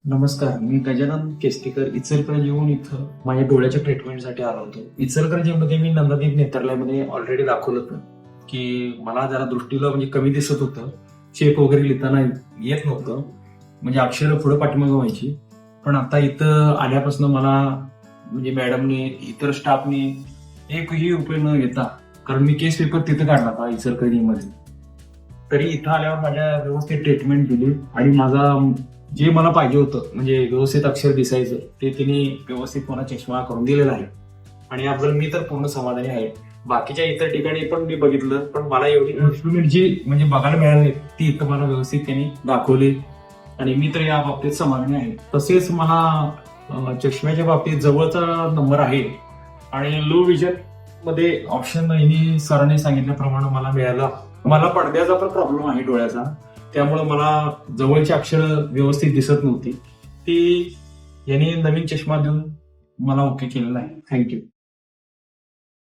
नमस्कार, मी गजानन केस्टीकर इचलकरंजी येऊन इथं माझ्या डोळ्याच्या ट्रीटमेंटसाठी आलो होतो. इचलकरंजीमध्ये मी नंदादीप नेत्रालयामध्ये ऑलरेडी दाखवलं होतं की मला जरा दृष्टीला म्हणजे कमी दिसत होतं. चेक वगैरे लिहिताना येत नव्हतं, म्हणजे अक्षरं पुढं पाठीमागं व्हायची. पण आता इथं आल्यापासून मला म्हणजे मॅडमने इतर स्टाफने एकही उपयोग न घेता, कारण मी केस पेपर तिथं काढला होता इचलकरंजीमध्ये, तरी इथं आल्यावर माझ्या व्यवस्थित ट्रीटमेंट दिली आणि माझा जे मला पाहिजे होतं म्हणजे व्यवस्थित अक्षर दिसायचं ते त्यांनी व्यवस्थित मला चष्मा करून दिलेला आहे. आणि याबद्दल मी तर पूर्ण समाधानी आहे. बाकीच्या इतर ठिकाणी पण मी बघितलं, पण मला एवढी इन्स्ट्रुमेंट जी म्हणजे बघायला मिळाली ती इथं मला व्यवस्थित त्यांनी दाखवली आणि मी तर या बाबतीत समाधानी आहे. तसेच मला चष्म्याच्या बाबतीत जवळचा नंबर आहे आणि लो विजन मध्ये ऑप्शन सरांनी सांगितल्याप्रमाणे मला मिळाला. मला पडद्याचा पण प्रॉब्लेम आहे डोळ्याचा, त्यामुळे मला जवळची अक्षर व्यवस्थित दिसत नव्हती. ती यांनी नवीन चष्मा देऊन मला ओके केलेला आहे. थँक्यू.